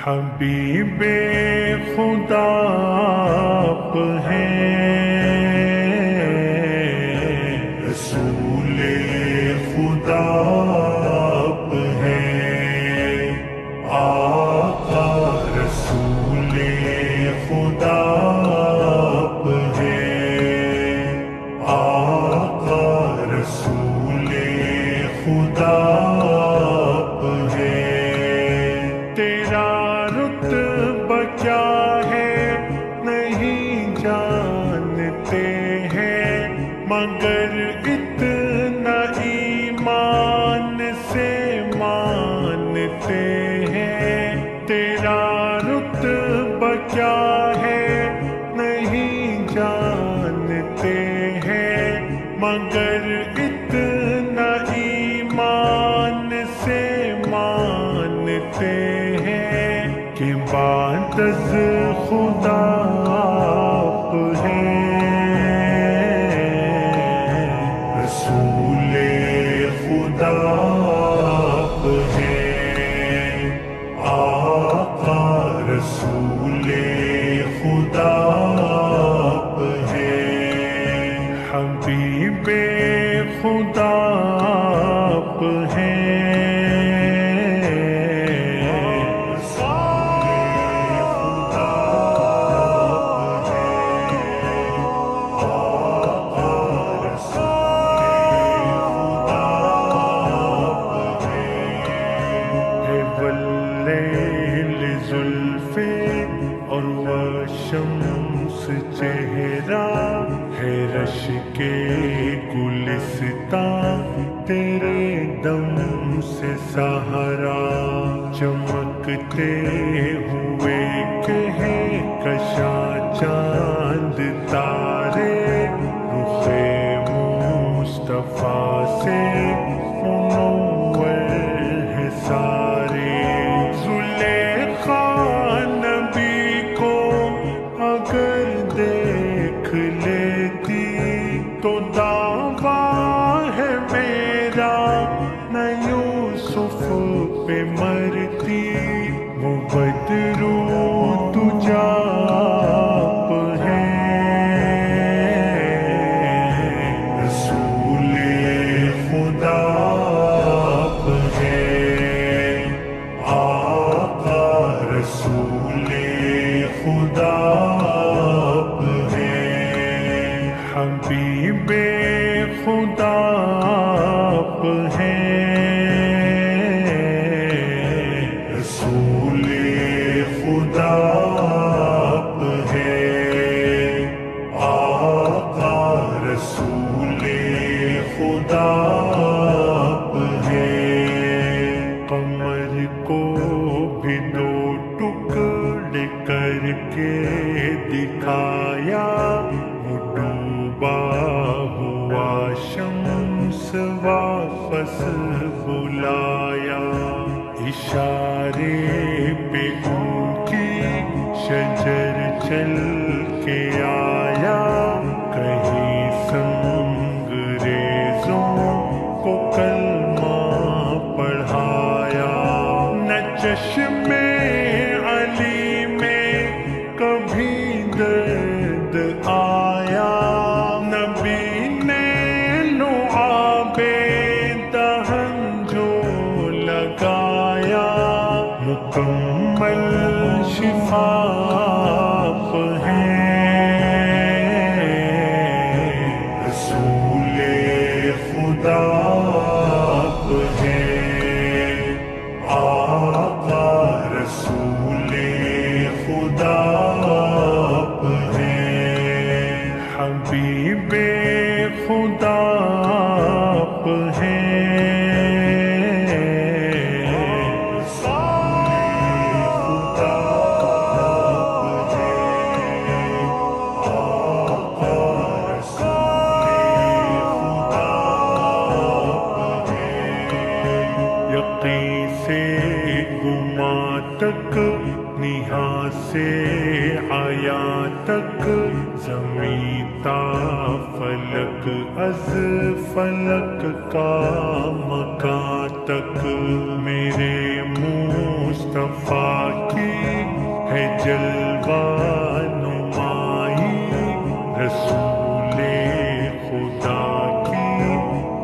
حبیب خدا آپ ہیں، رسول خدا آپ ہیں، آقا رسول خدا آپ ہیں، آقا رسول خدا آپ ہیں۔ تیرا رتبہ کیا ہے نہیں جانتے ہیں، مگر اتنا ایمان سے مانتے ہیں۔ تیرا رتبہ کیا ہے نہیں جانتے ہیں، مگر اتنا ایمان سے مانتے ہیں کہ بعد از خدا آپ ہیں، رسول خدا آپ ہیں، آقا رسول خدا آپ ہیں، حبیب خدا آپ ہیں، اور وہ شمس چہرہ ہے رش کے گلستاں، تیرے دم سے سہرا چمکتے ہوئے کہے کشا چاند تارے، رخ مصطفیٰ سے منور ہے سارے۔ دیکھ لیتی تو دعویٰ ہے میرا، نہ یوسف پہ مرتی، وہ بدرو دجا آپ ہیں، رسول خدا آپ ہیں، آقا رسول خدا آپ ہیں، حبیب خدا آپ ہیں، رسول خدا آپ ہیں، آقا رسول خدا آپ ہیں۔ قمر کو بھی دو ٹکڑے کر کے دکھایا، وہ ڈوبا ہوا شمس واپس بلایا، اشارے پہ ان کی شجر چل کے آیا، کہیں سنگریزوں کو کلمہ پڑھایا، نہ چشمے علی میں کبھی درد آیا، نبی نے لعاب دہن جو لگایا، مکمل شفا آپ ہیں، رسول خدا آپ ہیں، آقا رسول خدا آپ ہیں، حبیب خدا آپ ہیں، یقین سے گما تک نہا سے آیا تک، زمیں تا فلک فلک از فلک کا مکان تک میرے مصطفیٰ کی ہے جلوہ نمائی، رسول خدا کی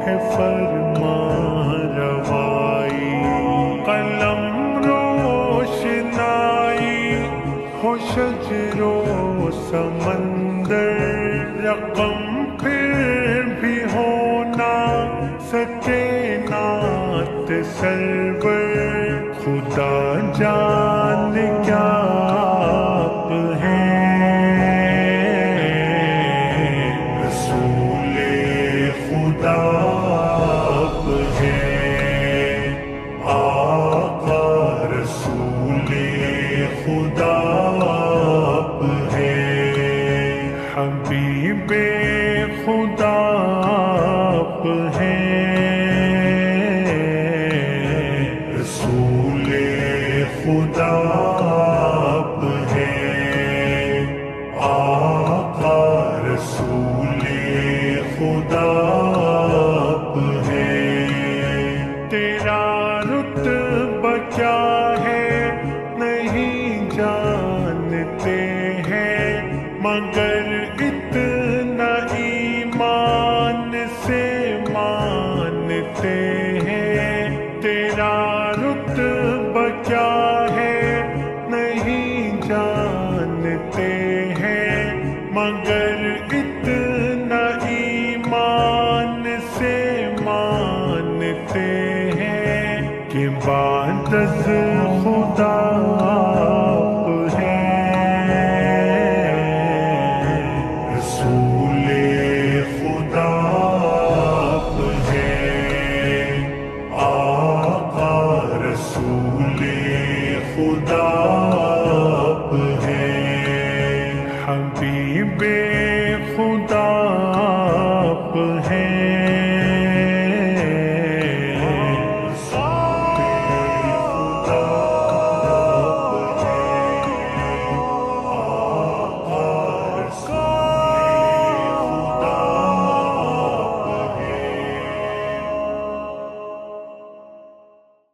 ہے فرمان روائی، قلم روشنائی ہو شجر و سمندر، رقم پھر بھی ہونا سکے نعت سرور، خدا جان کیا آپ ہیں، رسول خدا آپ ہیں، آقا رسول خدا آپ ہیں، حبیب خدا آپ ہیں، رسول خدا آپ ہیں، آقا رسول خدا آپ ہیں، تیرا رتبہ کیا ہے نہیں جانتے ہیں، مگر اتنا ایمان سے مانتے ہیں، تیرا رتبہ کیا ہے نہیں جانتے ہیں، مگر اتنا ایمان سے مانتے ہیں کہ بعد از خدا آپ ہیں، رسول خدا آپ ہیں، آقا رسول خدا آپ ہیں، حبیب